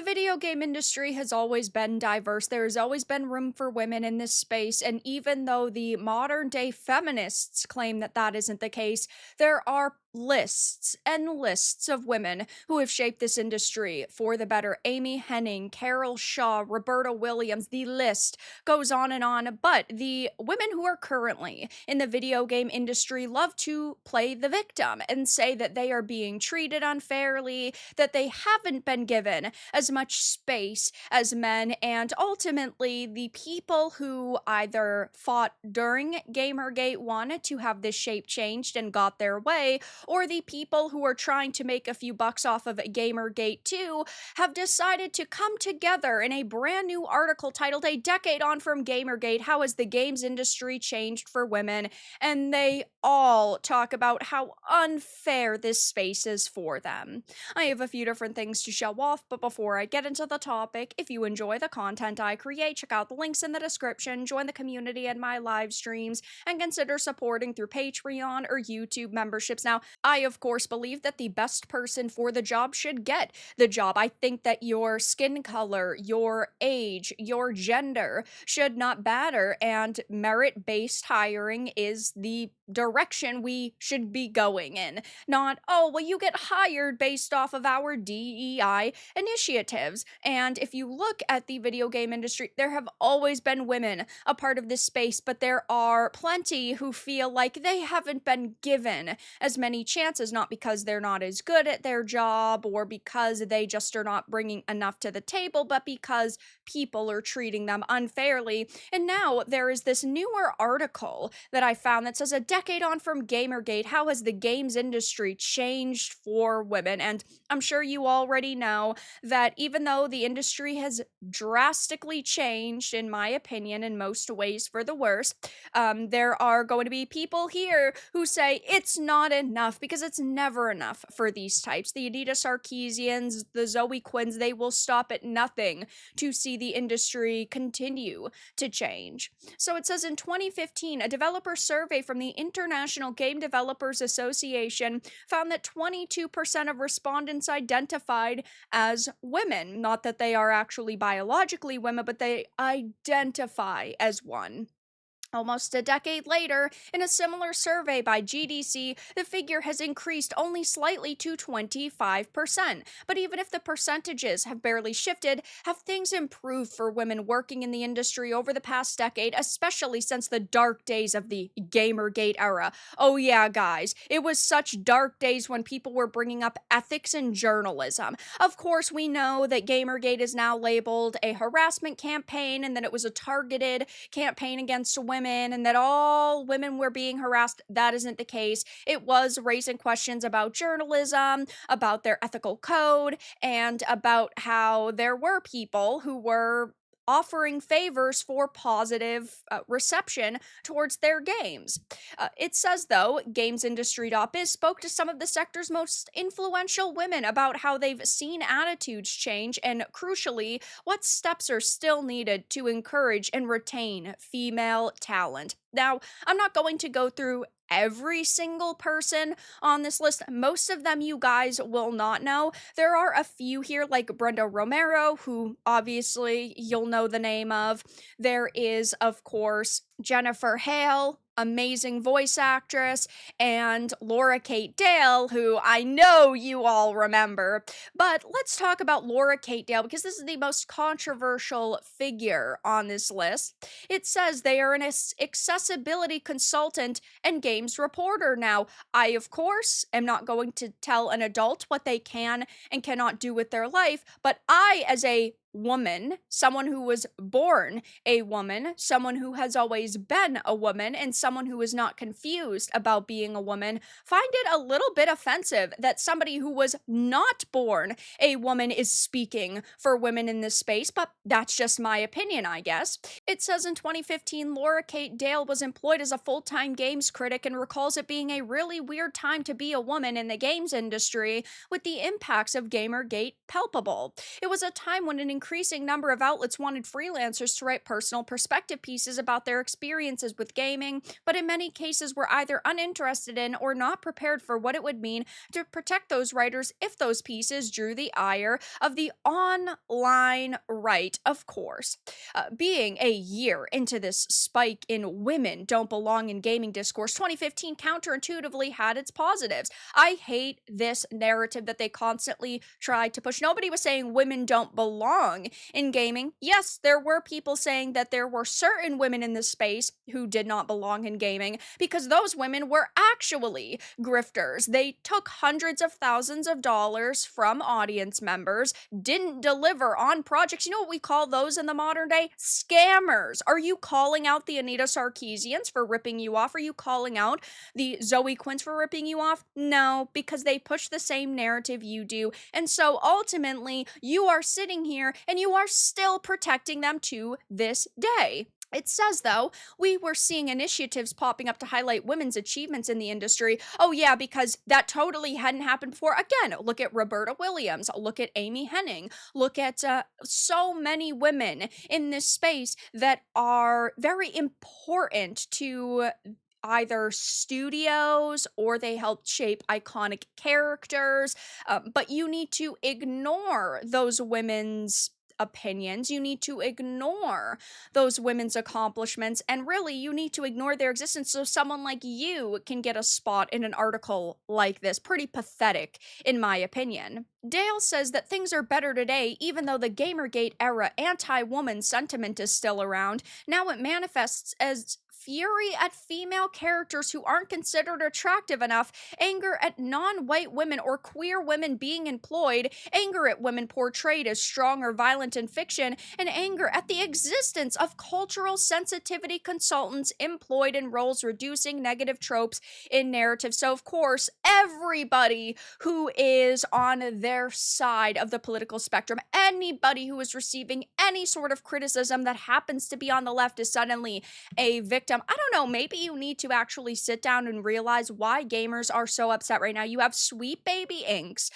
video game industry has always been diverse. There has always been room for women in this space. And even though the modern day feminists claim that that isn't the case, there are lists and lists of women who have shaped this industry for the better. Amy Hennig, Carol Shaw, Roberta Williams, the list goes on and on. But the women who are currently in the video game industry love to play the victim and say that they are being treated unfairly, that they haven't been given as much space as men, and ultimately the people who either fought during Gamergate wanted to have this shape changed and got their way, or the people who are trying to make a few bucks off of Gamergate 2 have decided to come together in a brand new article titled "A Decade On from Gamergate, How Has the Games Industry Changed for Women?" And they all talk about how unfair this space is for them. I have a few different things to show off, but before I get into the topic, if you enjoy the content I create, check out the links in the description, join the community and my live streams, and consider supporting through Patreon or YouTube memberships. Now, I of course believe that the best person for the job should get the job. I think that your skin color, your age, your gender should not matter, and merit-based hiring is the direction we should be going in. Not, oh, well, you get hired based off of our DEI initiatives. And if you look at the video game industry, there have always been women a part of this space, but there are plenty who feel like they haven't been given as many chances, not because they're not as good at their job or because they just are not bringing enough to the table, but because people are treating them unfairly. And now there is this newer article that I found that says "A decade on from Gamergate, how has the games industry changed for women?" And I'm sure you already know that even though the industry has drastically changed, in my opinion, in most ways for the worse, there are going to be people here who say it's not enough, because it's never enough for these types. The Anita Sarkeesians, the Zoe Quinns, they will stop at nothing to see the industry continue to change. So it says in 2015, a developer survey from the International Game Developers Association found that 22% of respondents identified as women. Not that they are actually biologically women, but they identify as one. Almost a decade later, in a similar survey by GDC, the figure has increased only slightly to 25%. But even if the percentages have barely shifted, have things improved for women working in the industry over the past decade, especially since the dark days of the Gamergate era? Oh yeah, guys, it was such dark days when people were bringing up ethics in journalism. Of course, we know that Gamergate is now labeled a harassment campaign and that it was a targeted campaign against women, and that all women were being harassed. That isn't the case. It was raising questions about journalism, about their ethical code, and about how there were people who were offering favors for positive reception towards their games. It says, though, GamesIndustry.biz spoke to some of the sector's most influential women about how they've seen attitudes change and, crucially, what steps are still needed to encourage and retain female talent. Now, I'm not going to go through every single person on this list. Most of them you guys will not know. There are a few here, like Brenda Romero, who obviously you'll know the name of. There is, of course, Jennifer Hale, amazing voice actress, and Laura Kate Dale, who I know you all remember. But let's talk about Laura Kate Dale, because this is the most controversial figure on this list. It says they are an accessibility consultant and games reporter. Now, I, of course, am not going to tell an adult what they can and cannot do with their life, but I, as a woman, someone who was born a woman, someone who has always been a woman, and someone who is not confused about being a woman, find it a little bit offensive that somebody who was not born a woman is speaking for women in this space, but that's just my opinion, I guess. It says in 2015, Laura Kate Dale was employed as a full-time games critic and recalls it being a really weird time to be a woman in the games industry, with the impacts of Gamergate palpable. It was a time when an increasing number of outlets wanted freelancers to write personal perspective pieces about their experiences with gaming, but in many cases were either uninterested in or not prepared for what it would mean to protect those writers if those pieces drew the ire of the online right, of course. Being a year into this spike in women don't belong in gaming discourse, 2015 counterintuitively had its positives. I hate this narrative that they constantly tried to push. Nobody was saying women don't belong in gaming. Yes, there were people saying that there were certain women in this space who did not belong in gaming because those women were actually grifters. They took hundreds of thousands of dollars from audience members, didn't deliver on projects. You know what we call those in the modern day? Scammers. Are you calling out the Anita Sarkeesians for ripping you off? Are you calling out the Zoe Quinns for ripping you off? No, because they push the same narrative you do. And so ultimately, you are sitting here and you are still protecting them to this day. It says, though, we were seeing initiatives popping up to highlight women's achievements in the industry. Oh, yeah, because that totally hadn't happened before. Again, look at Roberta Williams, look at Amy Hennig, look at so many women in this space that are very important to either studios or they helped shape iconic characters. But you need to ignore those women's opinions. You need to ignore those women's accomplishments, and really you need to ignore their existence so someone like you can get a spot in an article like this. Pretty pathetic, in my opinion. Dale says that things are better today, even though the GamerGate era anti-woman sentiment is still around. Now it manifests as fury at female characters who aren't considered attractive enough, anger at non-white women or queer women being employed, anger at women portrayed as strong or violent in fiction, and anger at the existence of cultural sensitivity consultants employed in roles reducing negative tropes in narrative. So, of course, everybody who is on their side of the political spectrum, anybody who is receiving any sort of criticism that happens to be on the left is suddenly a victim. I don't know, maybe you need to actually sit down and realize why gamers are so upset right now. You have Sweet Baby Inks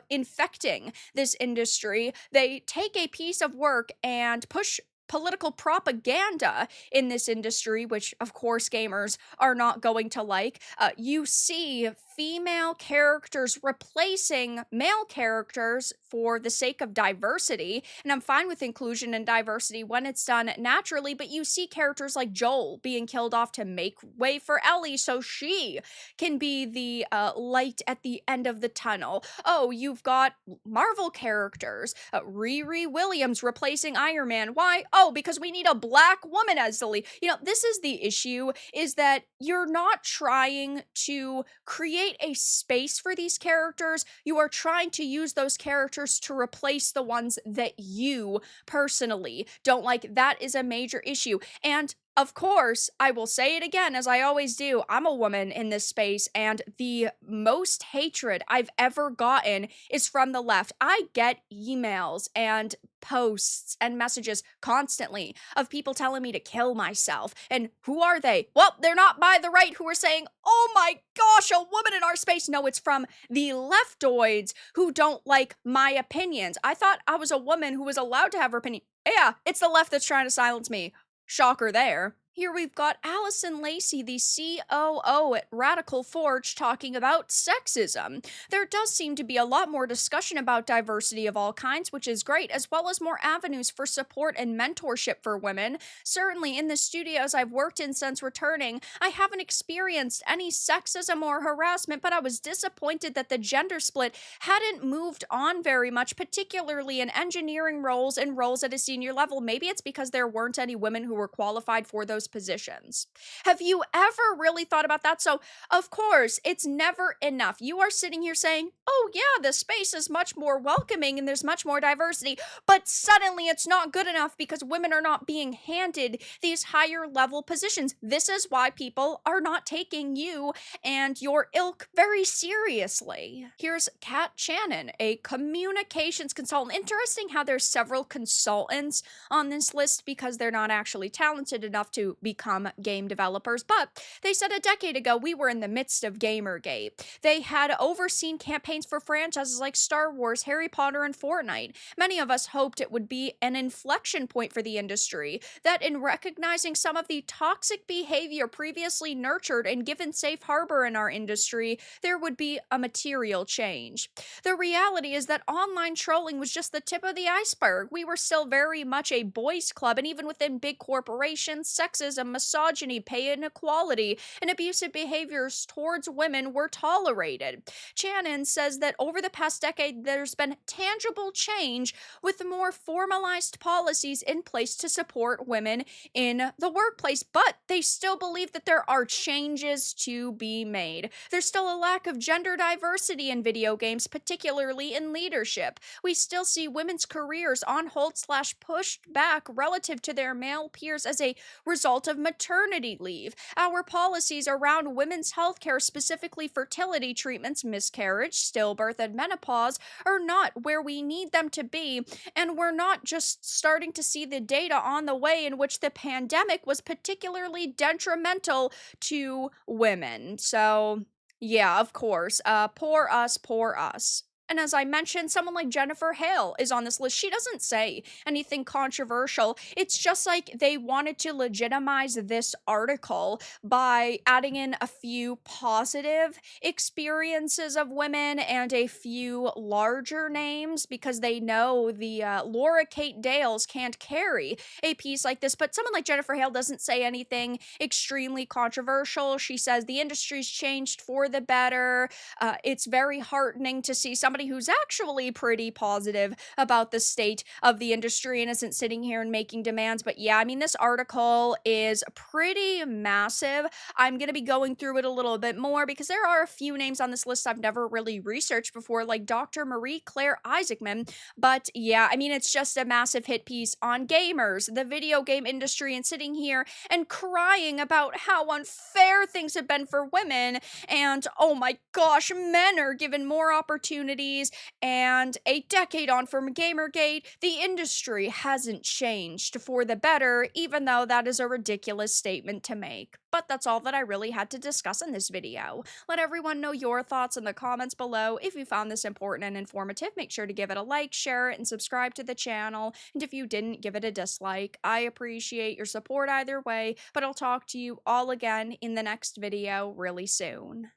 infecting this industry. They take a piece of work and push political propaganda in this industry, which of course gamers are not going to like. You see female characters replacing male characters for the sake of diversity, and I'm fine with inclusion and diversity when it's done naturally, but you see characters like Joel being killed off to make way for Ellie so she can be the light at the end of the tunnel. Oh, you've got Marvel characters, Riri Williams replacing Iron Man. Why? Oh, because we need a black woman as the lead. You know, this is the issue, is that you're not trying to create a space for these characters. You are trying to use those characters to replace the ones that you personally don't like. That is a major issue. And of course, I will say it again, as I always do, I'm a woman in this space, and the most hatred I've ever gotten is from the left. I get emails and posts and messages constantly of people telling me to kill myself. And who are they? Well, they're not by the right who are saying, oh my gosh, a woman in our space. No, it's from the leftoids who don't like my opinions. I thought I was a woman who was allowed to have her opinion. Yeah, it's the left that's trying to silence me. Shocker there. Here we've got Allison Lacey, the COO at Radical Forge, talking about sexism. There does seem to be a lot more discussion about diversity of all kinds, which is great, as well as more avenues for support and mentorship for women. Certainly, in the studios I've worked in since returning, I haven't experienced any sexism or harassment, but I was disappointed that the gender split hadn't moved on very much, particularly in engineering roles and roles at a senior level. Maybe it's because there weren't any women who were qualified for those positions. Have you ever really thought about that? So, of course, it's never enough. You are sitting here saying, oh yeah, the space is much more welcoming and there's much more diversity, but suddenly it's not good enough because women are not being handed these higher level positions. This is why people are not taking you and your ilk very seriously. Here's Kat Shannon, a communications consultant. Interesting how there's several consultants on this list because they're not actually talented enough to to become game developers. But they said a decade ago we were in the midst of Gamergate. They had overseen campaigns for franchises like Star Wars, Harry Potter, and Fortnite. Many of us hoped it would be an inflection point for the industry, that in recognizing some of the toxic behavior previously nurtured and given safe harbor in our industry, there would be a material change. The reality is that online trolling was just the tip of the iceberg. We were still very much a boys' club, and even within big corporations, sexism, misogyny, pay inequality, and abusive behaviors towards women were tolerated. Channon says that over the past decade, there's been tangible change with more formalized policies in place to support women in the workplace, but they still believe that there are changes to be made. There's still a lack of gender diversity in video games, particularly in leadership. We still see women's careers on hold/pushed back relative to their male peers as a result of maternity leave. Our policies around women's healthcare, specifically fertility treatments, miscarriage, stillbirth, and menopause, are not where we need them to be, and we're not just starting to see the data on the way in which the pandemic was particularly detrimental to women. So, yeah, of course. Poor us, poor us. And as I mentioned, someone like Jennifer Hale is on this list. She doesn't say anything controversial. It's just like they wanted to legitimize this article by adding in a few positive experiences of women and a few larger names because they know the Laura Kate Dales can't carry a piece like this. But someone like Jennifer Hale doesn't say anything extremely controversial. She says the industry's changed for the better. It's very heartening to see somebody who's actually pretty positive about the state of the industry and isn't sitting here and making demands. But yeah, I mean, this article is pretty massive. I'm going to be going through it a little bit more because there are a few names on this list I've never really researched before, like Dr. Marie Claire Isaacman. But yeah, I mean, it's just a massive hit piece on gamers, the video game industry, and sitting here and crying about how unfair things have been for women. And oh my gosh, men are given more opportunities. And a decade on from Gamergate, the industry hasn't changed for the better, even though that is a ridiculous statement to make. But that's all that I really had to discuss in this video. Let everyone know your thoughts in the comments below. If you found this important and informative, make sure to give it a like, share it, and subscribe to the channel. And if you didn't, give it a dislike. I appreciate your support either way, but I'll talk to you all again in the next video really soon.